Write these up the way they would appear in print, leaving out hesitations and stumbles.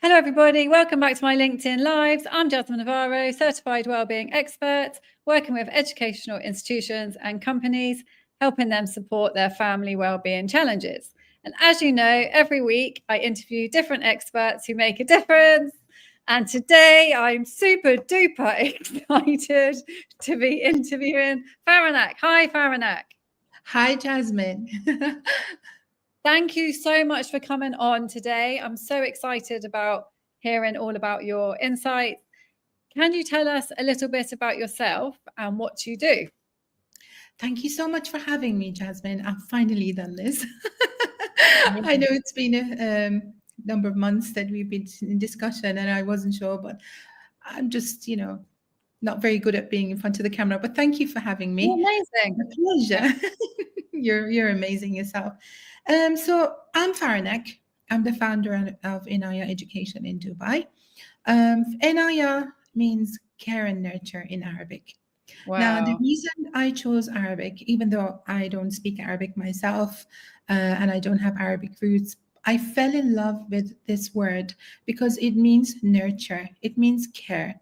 Hello, everybody. Welcome back to my LinkedIn Lives. I'm Jasmine Navarro, certified wellbeing expert, working with educational institutions and companies, helping them support their family wellbeing challenges. And as you know, every week I interview different experts who make a difference. And today I'm super duper excited to be interviewing Faranak. Hi, Faranak. Hi, Jasmine. Thank you so much for coming on today. I'm so excited about hearing all about your insights. Can you tell us a little bit about yourself and what you do? Thank you so much for having me, Jasmine. I've finally done this. I know it's been a number of months that we've been in discussion and I wasn't sure, but I'm just, not very good at being in front of the camera. But thank you for having me. Amazing. A pleasure. You're amazing yourself. So I'm Faranak. I'm the founder of Inaya Education in Dubai. Inaya means care and nurture in Arabic. Wow. Now, the reason I chose Arabic, even though I don't speak Arabic myself and I don't have Arabic roots, I fell in love with this word because it means nurture, it means care.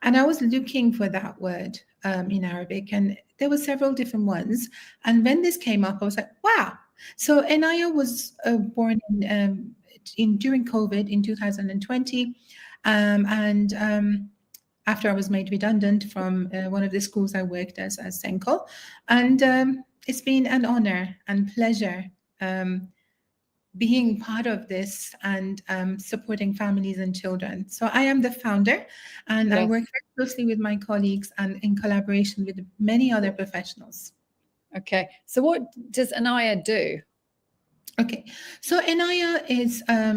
And I was looking for that word in Arabic, and there were several different ones. And when this came up, I was like, wow. So Enaya was born during COVID in 2020. After I was made redundant from one of the schools I worked as Senko. And it's been an honor and pleasure being part of this and supporting families and children. So I am the founder, and I work very closely with my colleagues and in collaboration with many other professionals. Okay, so what does Inaya do? Okay, so Inaya is a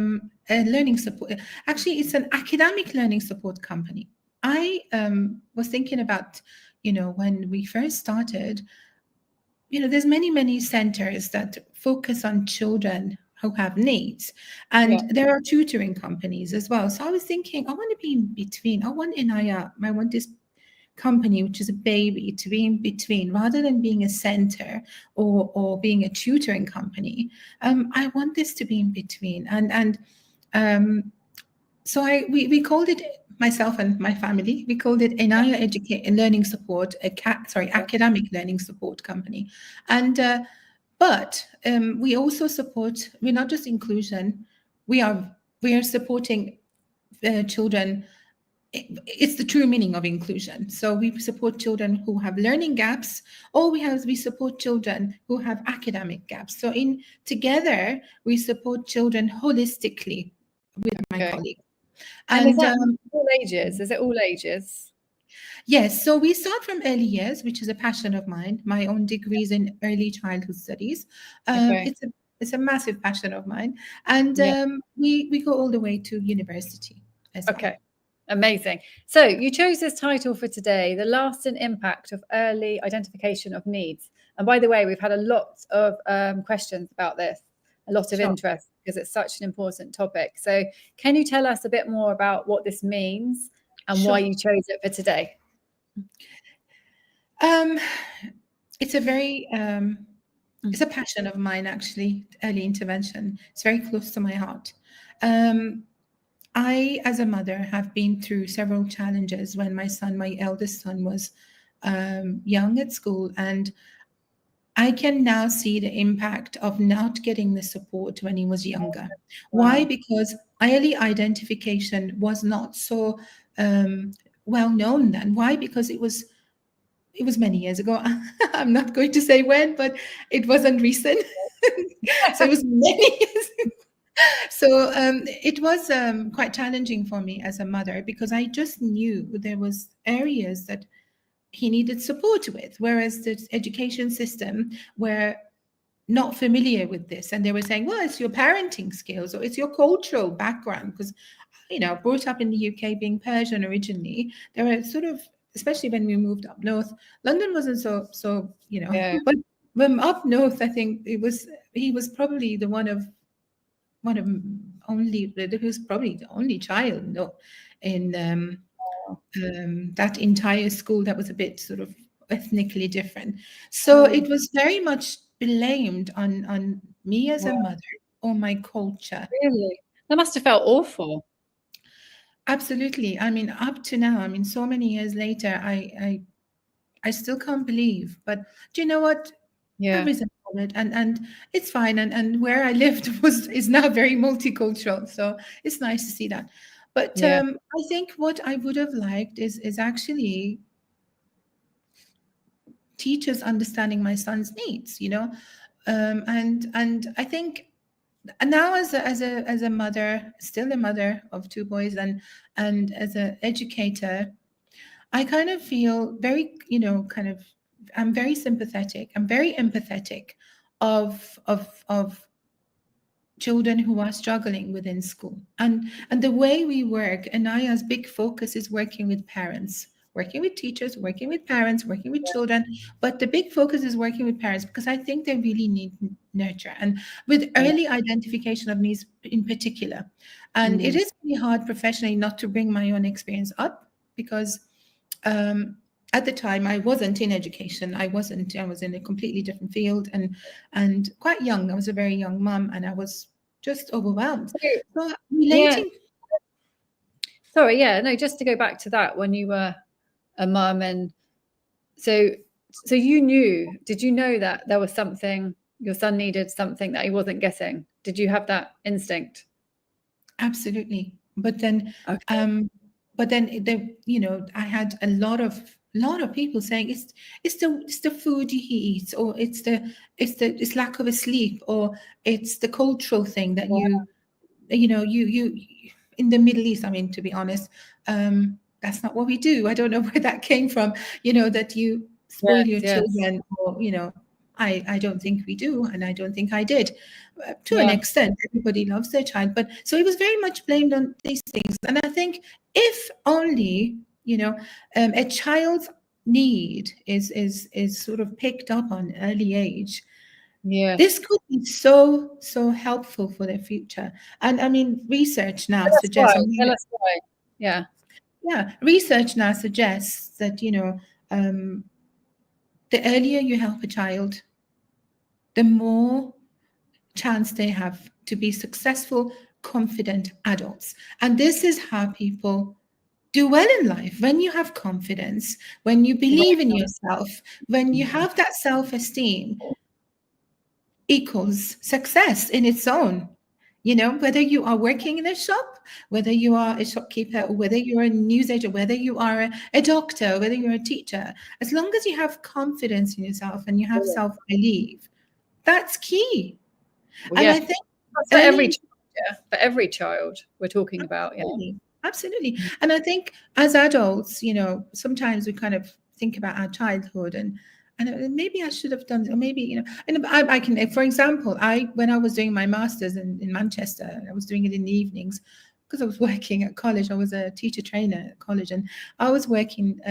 learning support. Actually, it's an academic learning support company. I was thinking about, when we first started, there's many centers that focus on children who have needs, and there are tutoring companies as well. So I was thinking, I want to be in between. I want Inaya. I want this company, which is a baby, to be in between rather than being a center or being a tutoring company. I want this to be in between, and so we called it, myself and my family, we called it Inaya Learning Support, academic learning support company. And but we also support, we're not just inclusion, we are supporting children. It's the true meaning of inclusion. So we support children who have learning gaps, or we support children who have academic gaps. So together we support children holistically with my colleagues. And is that all ages? Is it all ages? Yes. So we start from early years, which is a passion of mine. My own degree is in early childhood studies. It's a massive passion of mine. And we go all the way to university as well. Okay. Amazing. So you chose this title for today, The Lasting Impact of Early Identification of Needs. And by the way, we've had a lot of questions about this, a lot of interest, because it's such an important topic. So can you tell us a bit more about what this means and why you chose it for today? It's a very, it's a passion of mine, actually, early intervention. It's very close to my heart. I, as a mother, have been through several challenges when my eldest son was young at school, and I can now see the impact of not getting the support when he was younger. Why? Because early identification was not so well known then. Why? Because it was many years ago. I'm not going to say when, but it wasn't recent. So it was many years ago. So it was quite challenging for me as a mother, because I just knew there was areas that he needed support with, whereas the education system were not familiar with this. And they were saying, well, it's your parenting skills or it's your cultural background, because, brought up in the UK being Persian originally, there were sort of, especially when we moved up north, London wasn't so but when up north, I think he was probably the he was probably the only child in that entire school that was a bit sort of ethnically different. So it was very much blamed on me as a mother or my culture. Really? That must have felt awful. Absolutely. I mean, up to now, I mean, so many years later, I still can't believe. But do you know what? I've Yeah. risen from it, and it's fine. And where I lived is now very multicultural, so it's nice to see that. But Yeah. I think what I would have liked is actually teachers understanding my son's needs. And I think now as a mother, still a mother of two boys, and as an educator, I kind of feel very, kind of, I'm very sympathetic. I'm very empathetic of children who are struggling within school. And the way we work, and Aya's big focus is working with parents, working with teachers, working with parents, working with children. But the big focus is working with parents because I think they really need nurture and with Yeah. early identification of needs in particular. And it Mm. is really hard professionally not to bring my own experience up because um, at the time I wasn't in education. I was in a completely different field and quite young. I was a very young mum and I was just overwhelmed. So, So yeah. relating. Sorry. Yeah. No, just to go back to that, when you were a mum, and so you knew, did you know that there was something, your son needed something that he wasn't getting? Did you have that instinct? Absolutely. But then Okay. I had a lot of people saying it's the food he eats, or it's lack of a sleep, or it's the cultural thing that you in the Middle East. I mean, to be honest, that's not what we do. I don't know where that came from. That you spoil Yes. your Yes. children, or I don't think we do, and I don't think I did. To an Yeah. extent, everybody loves their child, but so it was very much blamed on these things. And I think if only a child's need is sort of picked up on early age, this Yes. could be so helpful for their future. And I mean, research now Tell us why. suggests, and Tell us why. Yeah. yeah, research now suggests that um, the earlier you help a child, the more chance they have to be successful, confident adults. And this is how people do well in life. When you have confidence, when you believe in yourself, when you have that self-esteem, equals success in its own. Whether you are working in a shop, whether you are a shopkeeper, or whether you're a newsagent, whether you are a doctor, whether you're a teacher, as long as you have confidence in yourself and you have Well, self-belief, that's key. And yeah. I think That's for every early. child. Yeah. For every child we're talking about. Yeah. Absolutely. Absolutely. And I think as adults, sometimes we kind of think about our childhood and maybe I should have done, or maybe, and I can, for example, when I was doing my master's in Manchester, I was doing it in the evenings because I was working at college. I was a teacher trainer at college, and I was working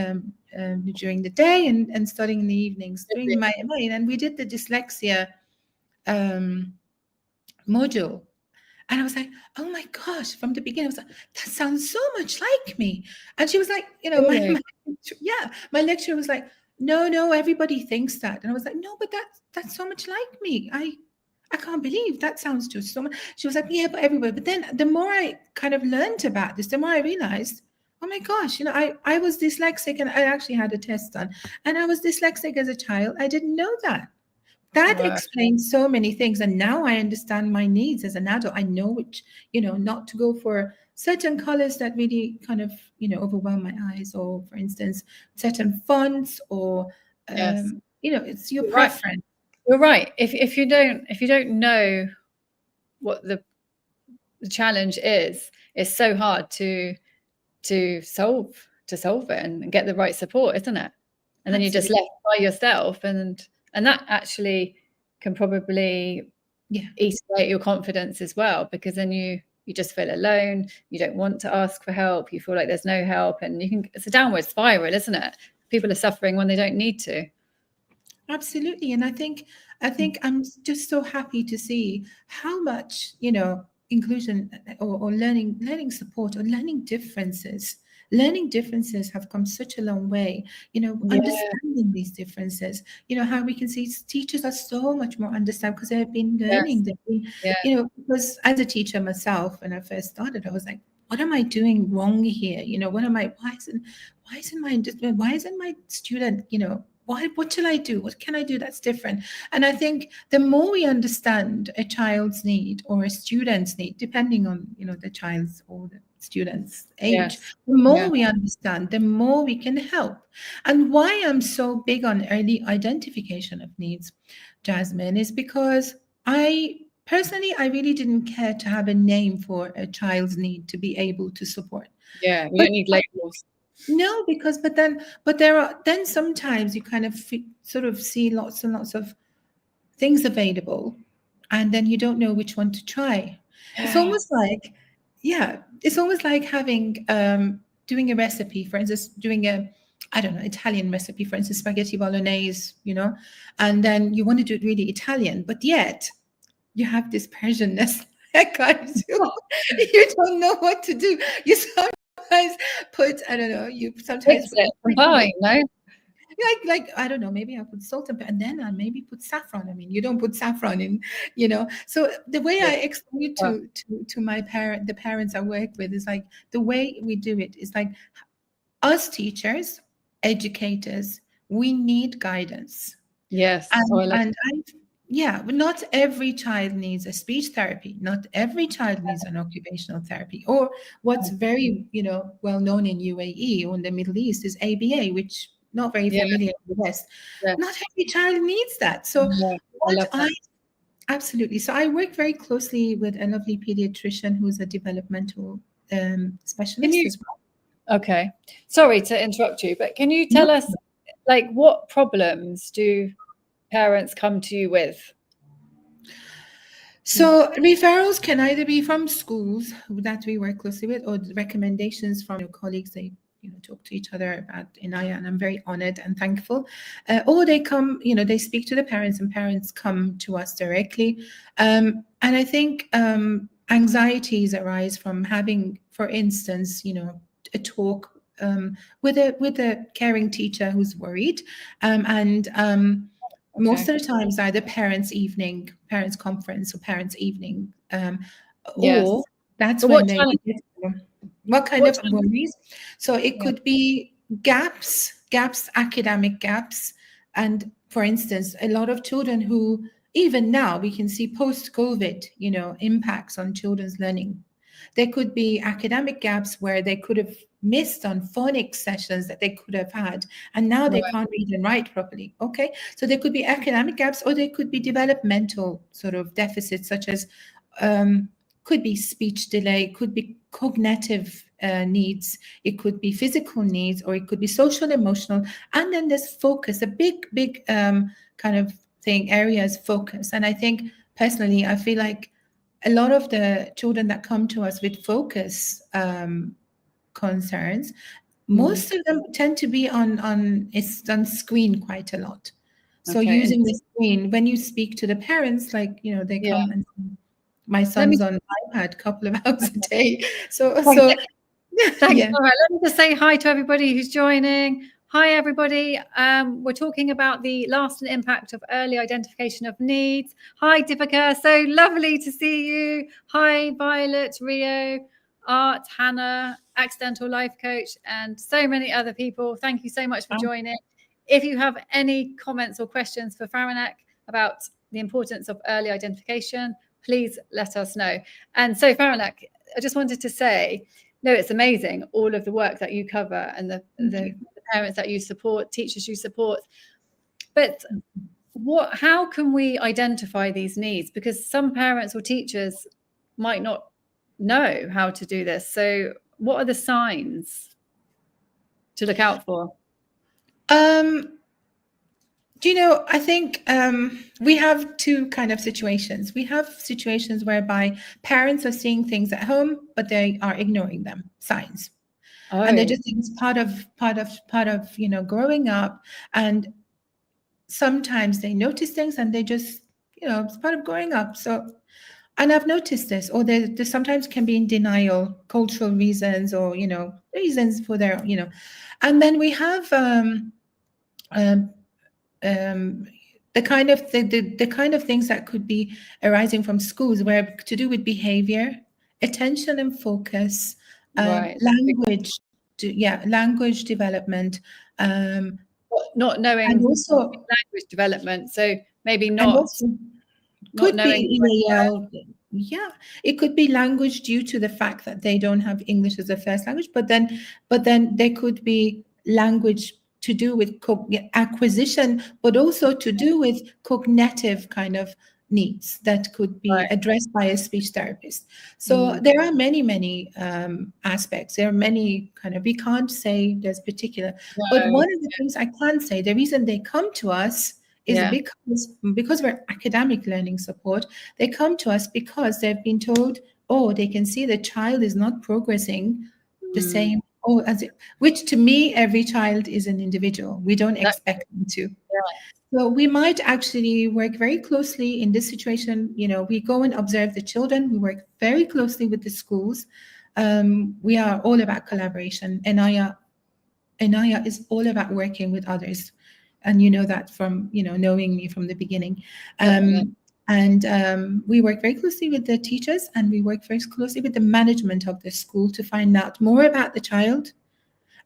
during the day and studying in the evenings, doing my, and we did the dyslexia um, module. And I was like, oh my gosh, from the beginning, I was like, that sounds so much like me. And she was like, Really? my lecturer was like, no, everybody thinks that. And I was like, no, but that's so much like me. I can't believe that sounds just so much. She was like, yeah, but everybody. But then the more I kind of learned about this, the more I realized, oh my gosh, I was dyslexic, and I actually had a test done. And I was dyslexic as a child. I didn't know that. That Wow. explains so many things. And now I understand my needs as an adult. I know which, not to go for certain colors that really kind of, overwhelm my eyes, or for instance, certain fonts, or, Yes. it's your You're right. preference. You're right. If you don't know what the challenge is, it's so hard to solve it and get the right support, isn't it? And then you're just Absolutely. left by yourself, and that actually can probably Yeah. eat away at your confidence as well, because then you just feel alone. You don't want to ask for help. You feel like there's no help, and it's a downward spiral, isn't it? People are suffering when they don't need to. Absolutely. And I think I'm just so happy to see how much, inclusion, or learning support, or learning differences have come such a long way, Yeah. understanding these differences, how we can see teachers are so much more understand because they've been Yes. learning, Yeah. because as a teacher myself, when I first started, I was like, what am I doing wrong here? What am I? Why isn't my student? What shall I do? What can I do that's different? And I think the more we understand a child's need or a student's need, depending on the child's or the student's age, Yes. the more Yeah. we understand, the more we can help. And why I'm so big on early identification of needs, Jasmine, is because I really didn't care to have a name for a child's need to be able to support. Yeah. We But don't need labels. no, because but then sometimes you kind of sort of see lots and lots of things available, and then you don't know which one to try. It's almost like, it's almost like having doing a recipe, for instance, doing a, I don't know, Italian recipe, for instance, spaghetti bolognese, and then you want to do it really Italian, but yet you have this Persianness. You don't know what to do. You sometimes put, I don't know, you sometimes Mix it. Fine, no? like I don't know, maybe I put salt and then I maybe put saffron. I mean, you don't put saffron in, So the way I explain it to the parents I work with is like, the way we do it is like, us teachers, educators, we need guidance. Yes. But not every child needs a speech therapy. Not every child needs an occupational therapy. Or what's very, well known in UAE or in the Middle East is ABA, which not very familiar in the West. Yes. Not every child needs that. So I love that. Absolutely. So I work very closely with a lovely pediatrician who's a developmental specialist as well. Okay. Sorry to interrupt you, but can you tell us, like, what problems do parents come to you with? So referrals can either be from schools that we work closely with, or recommendations from your colleagues. They talk to each other about Inaya, and I'm very honored and thankful. Or they come, they speak to the parents, and parents come to us directly. And I think anxieties arise from having, for instance, a talk with a caring teacher who's worried, most of the times either parents' conference or parents' evening, or that's when they what kind of worries. So it could be gaps, academic gaps. And for instance, a lot of children who, even now we can see post-COVID, impacts on children's learning. There could be academic gaps where they could have missed on phonics sessions that they could have had, and now they can't read and write properly. Okay, so there could be academic gaps, or there could be developmental sort of deficits, such as could be speech delay, could be cognitive needs, it could be physical needs, or it could be social, emotional. And then there's focus, a big kind of area is focus. And I think personally, I feel like a lot of the children that come to us with focus concerns, most of them tend to be on screen quite a lot. So using the screen, when you speak to the parents, like, they come and my son's on iPad a couple of hours a day. So thank you. All right, let me just say hi to everybody who's joining. Hi, everybody. We're talking about the lasting impact of early identification of needs. Hi, Deepika. So lovely to see you. Hi, Violet, Rio, Art, Hannah, Accidental Life Coach, and so many other people. Thank you so much for joining. If you have any comments or questions for Faranak about the importance of early identification, please let us know. And so, Faranak, I just wanted to say, no, it's amazing, all of the work that you cover and the parents that you support, teachers you support. But how can we identify these needs? Because some parents or teachers might not know how to do this. So what are the signs to look out for? I think we have two kind of situations. We have situations whereby parents are seeing things at home, but they are ignoring them, signs. And they're just part of growing up. And sometimes they notice things and they just, it's part of growing up. So, and I've noticed this, or there sometimes can be in denial, cultural reasons, or, reasons for their, and then we have the kind of things that could be arising from schools, where to do with behavior, attention and focus, Right. Language development, Not knowing and also language development. So maybe and not also not could knowing. be EAL. Yeah, it could be language due to the fact that they don't have English as a first language, but then there could be language to do with acquisition, but also to do with cognitive kind of needs that could be Right. addressed by a speech therapist. So there are many aspects. There are many we can't say there's particular, but No. one of the things I can say, the reason they come to us is Yeah. because we're academic learning support. They come to us because they've been told, oh, they can see the child is not progressing the same, which to me, every child is an individual. We don't expect them to. Yeah. So we might actually work very closely in this situation. We go and observe the children. We work very closely with the schools. We are all about collaboration. Inaya is all about working with others. And you know that from, knowing me from the beginning. We work very closely with the teachers, and we work very closely with the management of the school to find out more about the child.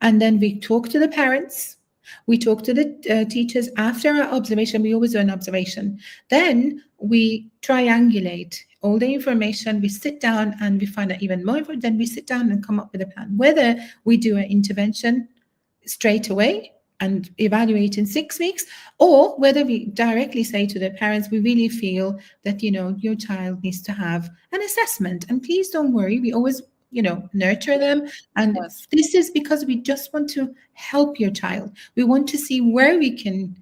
And then we talk to the parents. We talk to the teachers after our observation. We always do an observation. Then we triangulate all the information. We sit down and we find out even more. Then we sit down and come up with a plan. Whether we do an intervention straight away and evaluate in 6 weeks, or whether we directly say to the parents, we really feel that, your child needs to have an assessment. And please don't worry, we always, nurture them. And this is because we just want to help your child. We want to see where we can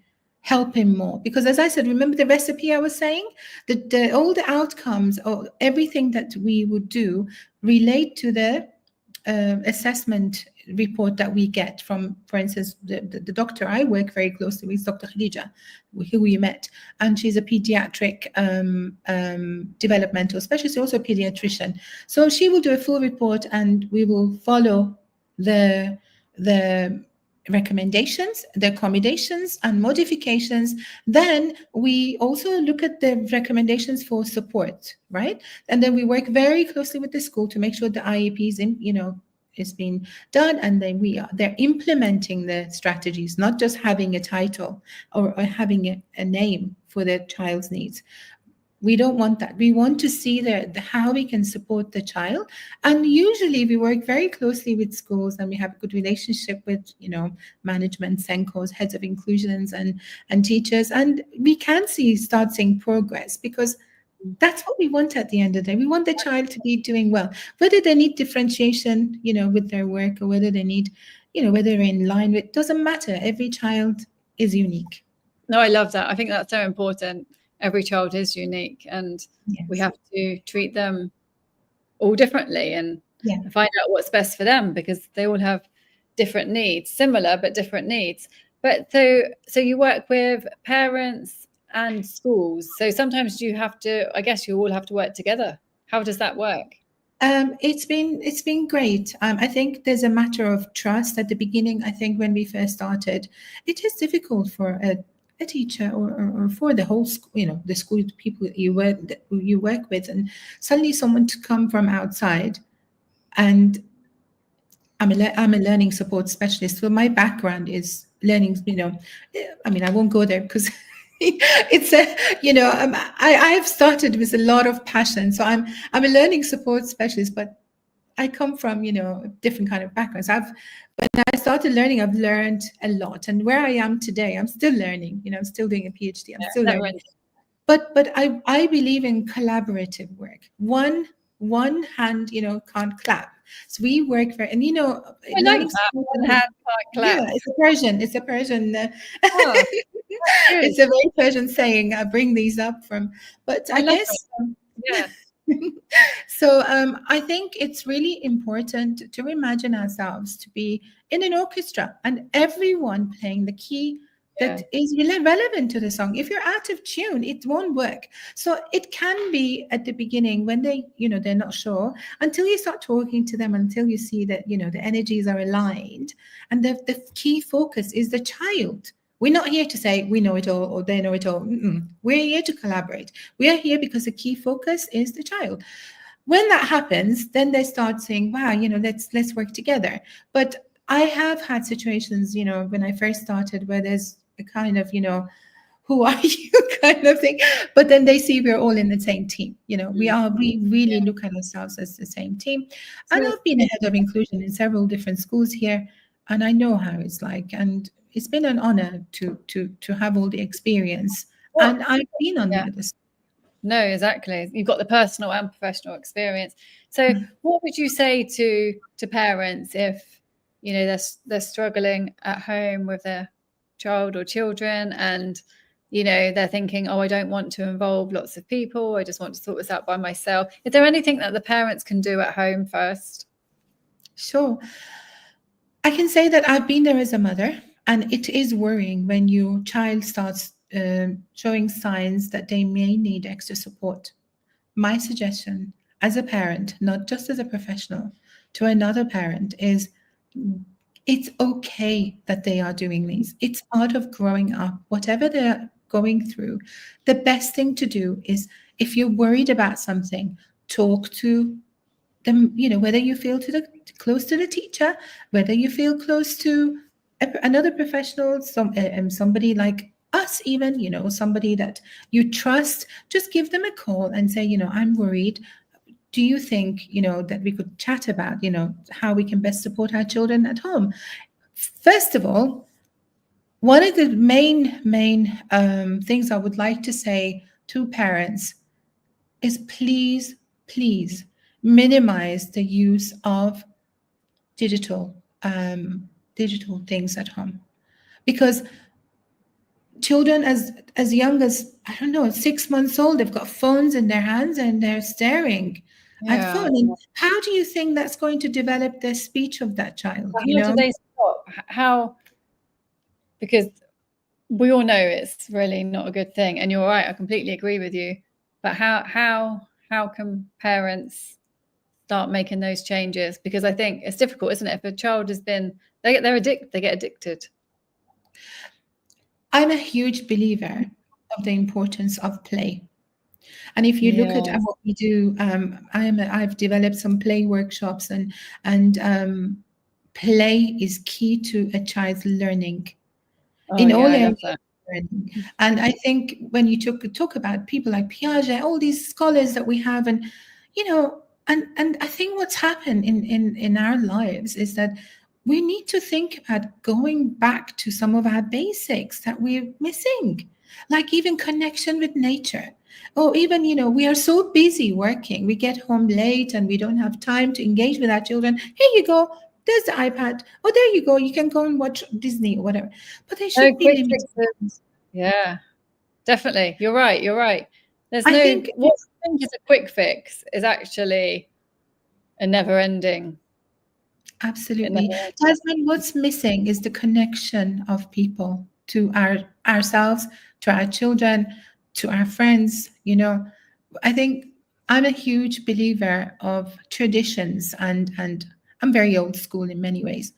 help him more. Because as I said, remember the recipe I was saying? That all the outcomes or everything that we would do relate to the assessment report that we get from, for instance, the doctor I work very closely with, Dr. Khadija, who we met, and she's a pediatric developmental specialist, also a pediatrician. So she will do a full report, and we will follow the recommendations, the accommodations and modifications. Then we also look at the recommendations for support, right? And then we work very closely with the school to make sure the IEPs is being done, and then they're implementing the strategies, not just having a title or having a name for the child's needs. We don't want that. We want to see how we can support the child. And usually we work very closely with schools, and we have a good relationship with, management, SENCOs, heads of inclusions and teachers. And we can start seeing progress, because that's what we want at the end of the day. We want the child to be doing well, whether they need differentiation, with their work, or whether they need, whether they're in line with, doesn't matter. Every child is unique. No, I love that. I think that's so important. Every child is unique, and we have to treat them all differently and find out what's best for them, because they all have different needs, similar but different needs. But so you work with parents and schools. So sometimes you have to, I guess you all have to work together. How does that work? It's been great. I think there's a matter of trust at the beginning. I think when we first started, it is difficult for a teacher or for the whole school, the school people you work with, and suddenly someone to come from outside. And I'm a learning support specialist, so my background is learning. I won't go there because it's I've started with a lot of passion. So I'm a learning support specialist, but I come from different kind of backgrounds. When I started learning, I've learned a lot, and where I am today, I'm still learning. I'm still doing a PhD. I'm still learning. But I believe in collaborative work. One hand can't clap. So we work for, and learning support, one hand can't clap. Yeah, it's a Persian. It's a very Persian saying. I bring these up from, but I guess. Yeah. So I think it's really important to imagine ourselves to be in an orchestra, and everyone playing the key that is relevant to the song. If you're out of tune, it won't work. So it can be at the beginning when they're not sure, until you start talking to them, until you see that the energies are aligned, and the key focus is the child. We're not here to say we know it all or they know it all. We're here to collaborate. We are here because the key focus is the child. when that happens, then they start saying, wow, let's work together. But I have had situations, when I first started, where there's a kind of, who are you kind of thing. But then they see we're all in the same team. We really Yeah. look at ourselves as the same team. So And I've been a head of inclusion in several different schools here, and I know how it's like. And it's been an honor to have all the experience. what? And I've been on the Yeah. other side. No, exactly. You've got the personal and professional experience. So, Mm. what would you say to parents if they're struggling at home with their child or children, and they're thinking, oh, I don't want to involve lots of people. I just want to sort this out by myself. Is there anything that the parents can do at home first? Sure. I can say that I've been there as a mother, and it is worrying when your child starts showing signs that they may need extra support. My suggestion as a parent, not just as a professional, to another parent is, it's okay that they are doing these. It's part of growing up, whatever they're going through. The best thing to do is, if you're worried about something, talk to them, whether you feel close to the teacher, whether you feel close to another professional, somebody like us, even, somebody that you trust. Just give them a call and say, I'm worried. Do you think, that we could chat about, how we can best support our children at home? First of all, one of the main things I would like to say to parents is, please minimize the use of digital digital things at home, because children as young as, I don't know, 6 months old, they've got phones in their hands and they're staring at Yeah. phone. And how do you think that's going to develop the speech of that child? How do they stop? How? Because we all know it's really not a good thing, and you're right. I completely agree with you. But how can parents start making those changes? Because I think it's difficult, isn't it? If a child has been, they get addicted. I'm a huge believer of the importance of play. And if you look at Yeah. what we do, I've developed some play workshops, and play is key to a child's learning Oh in yeah, all I areas love that. of learning. And I think when you talk about people like Piaget, all these scholars that we have, and and I think what's happened in our lives is that we need to think about going back to some of our basics that we're missing, like even connection with nature. Or even, we are so busy working, we get home late and we don't have time to engage with our children. Here you go, there's the iPad. Oh, there you go, you can go and watch Disney or whatever. But there No should be quick limitations. fixes. Yeah, definitely. You're right. You're right. There's I no, think what I think is a quick fix is actually a never ending. It never absolutely, ends. Jasmine, what's missing is the connection of people to ourselves, to our children, to our friends. I think I'm a huge believer of traditions, and I'm very old school in many ways.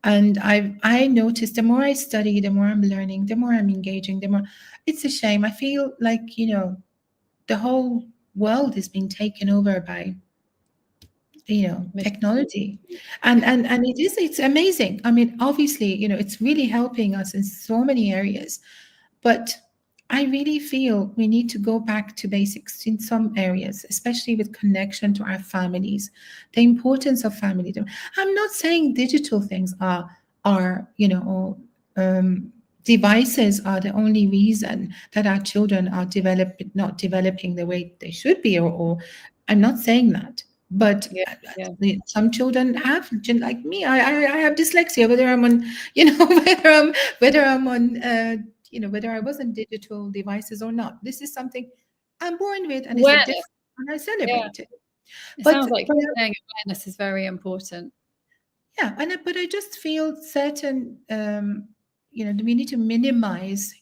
And I noticed, the more I study, the more I'm learning, the more I'm engaging, the more it's a shame. I feel like, the whole world is being taken over by, technology. And it's amazing. I mean, obviously, it's really helping us in so many areas. But I really feel we need to go back to basics in some areas, especially with connection to our families, the importance of family. I'm not saying digital things are devices are the only reason that our children are not developing the way they should be, or I'm not saying that. But Yeah, yeah. some children have, like me. I have dyslexia. Whether I'm on, whether I'm on, whether I was on digital devices or not. This is something I'm born with, and it's a Awareness. different, and I Yeah. celebrate it. It But sounds like but saying awareness is very important. yeah, but I just feel certain, we need to minimize,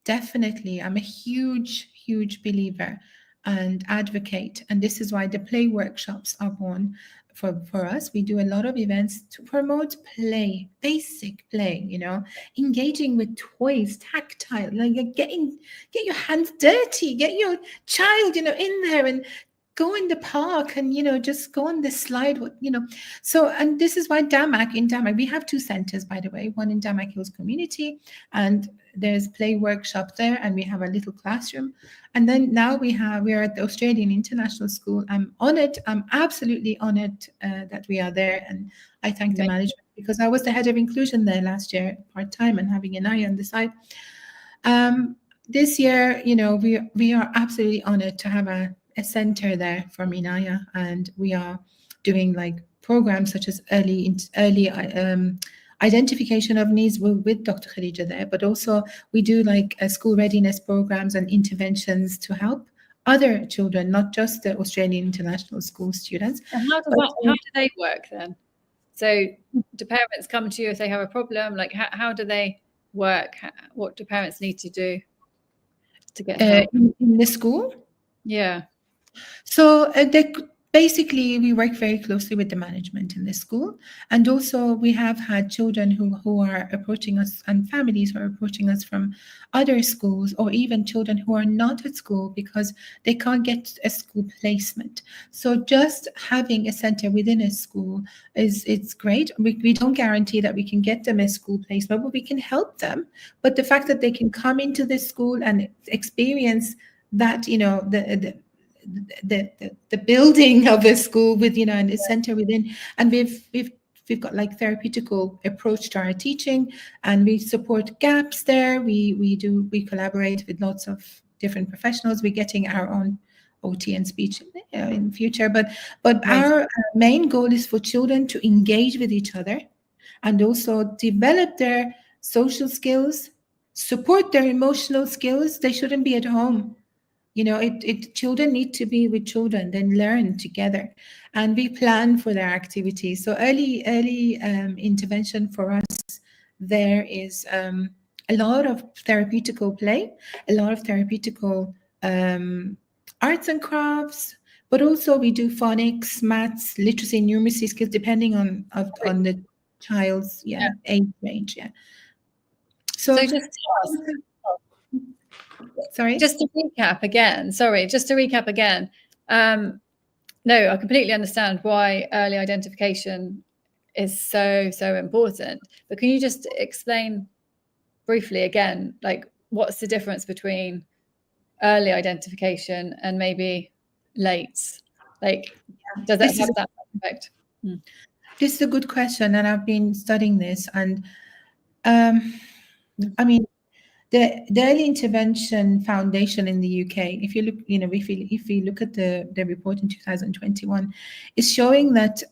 definitely. I'm a huge believer and advocate, and this is why the play workshops are born. For us, we do a lot of events to promote play, basic play, engaging with toys, tactile, like get your hands dirty, get your child, in there, and go in the park and, just go on this slide, So, and this is why in Damac, we have two centers, by the way, one in Damac Hills Community, and there's play workshop there, and we have a little classroom. And then now we are at the Australian International School. I'm honored. I'm absolutely honored that we are there. And I thank the management, because I was the head of inclusion there last year, part-time, and having an eye on the side. This year, we are absolutely honored to have a center there for Minaya, and we are doing like programs such as early identification of needs with Dr. Khadija there, but also we do like school readiness programs and interventions to help other children, not just the Australian International School students. And how do they work then? So do parents come to you if they have a problem? Like how do they work? What do parents need to do to get help? In the school? Yeah. So basically, we work very closely with the management in the school. And also we have had children who are approaching us, and families who are approaching us from other schools, or even children who are not at school because they can't get a school placement. So just having a center within a school it's great. We don't guarantee that we can get them a school placement, but we can help them. But the fact that they can come into this school and experience that, the building of a school with, and the center within, and we've got like therapeutical approach to our teaching, and we support gaps there. We collaborate with lots of different professionals. We're getting our own OT and speech in future, but our main goal is for children to engage with each other, and also develop their social skills, support their emotional skills. They shouldn't be at home. Children need to be with children, then learn together, and we plan for their activities. So early intervention for us there is a lot of therapeutical play, a lot of therapeutical arts and crafts, but also we do phonics, maths, literacy, numeracy skills, depending on the child's age range. Yeah. So just Sorry, just to recap again. No, I completely understand why early identification is so important. But can you just explain briefly again, like what's the difference between early identification and maybe late? Like, does it have that effect? This is a good question, and I've been studying this, and I mean, the Early Intervention Foundation in the UK, if you look, if we look at the report in 2021, is showing that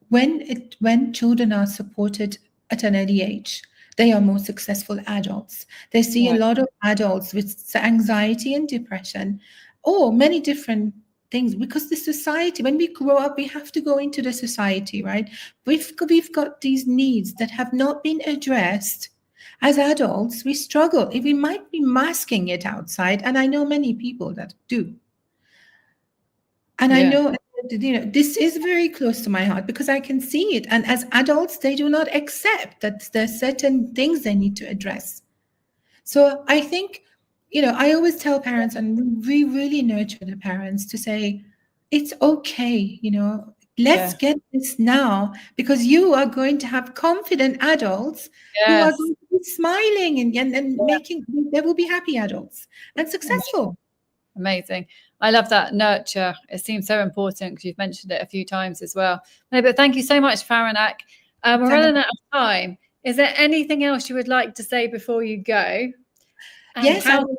when children are supported at an early age, they are more successful adults. They see a lot of adults with anxiety and depression, or many different things, because the society, when we grow up, we have to go into the society, right? We've got these needs that have not been addressed. As adults, we struggle. We might be masking it outside, and I know many people that do. And I know, this is very close to my heart because I can see it. And as adults, they do not accept that there's certain things they need to address. So I think, I always tell parents, and we really nurture the parents to say, it's okay, let's get this now, because you are going to have confident adults who are going to be smiling and making, they will be happy adults and successful. Amazing. I love that nurture. It seems so important because you've mentioned it a few times as well. No, but thank you so much, Faranak. We're running out of time. Is there anything else you would like to say before you go? And yes, I would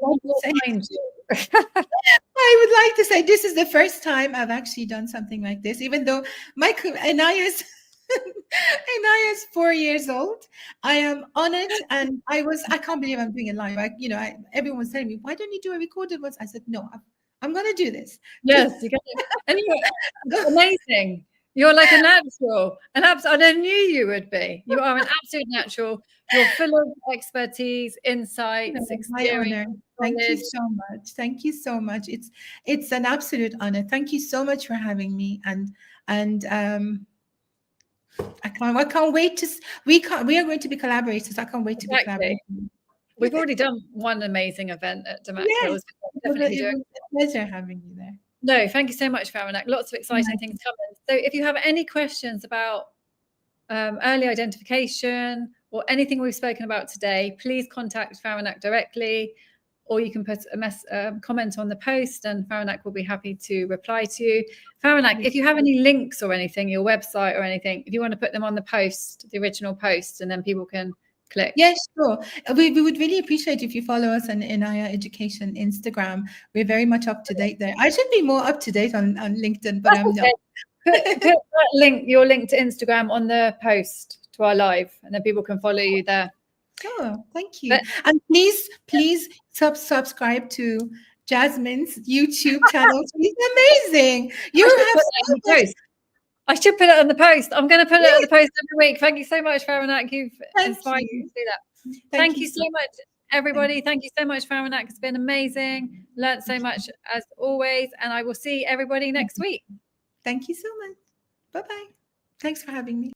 like to say this is the first time I've actually done something like this, even though Anaya's 4 years old. I am honored, and I can't believe I'm doing it live. Everyone was telling me, why don't you do a recorded one? I said, no, I'm going to do this. Yes, you can. Anyway, amazing. You're like a natural. And I knew you would be. You are an absolute natural. You're full of expertise, insights, experience. Thank you so much. Thank you so much. It's an absolute honor. Thank you so much for having me. And I can't wait to. We are going to be collaborators. I can't wait to be collaborators. We've already done one amazing event at Damac Hills. It was a pleasure having you there. No, thank you so much, Faranak. Lots of exciting things coming. So if you have any questions about early identification or anything we've spoken about today, please contact Faranak directly, or you can put a comment on the post and Faranak will be happy to reply to you. Faranak, if you have any links or anything, your website or anything, if you want to put them on the post, the original post, and then people can click. Yes, sure. We would really appreciate if you follow us on Higher Education Instagram. We're very much up to date there. I should be more up to date on LinkedIn, but I'm not. Put that link, your link to Instagram, on the post to our live, and then people can follow you there. Oh, thank you. And please subscribe to Jasmine's YouTube channel. She's amazing. I should put it on the post. I'm going to put it on the post every week. Thank you so much, Faranak. You've inspired me to do that. Thank you so much, everybody. Thank you so much, Faranak. It's been amazing. Learned so much as always. And I will see everybody next week. Thank you so much. Bye-bye. Thanks for having me.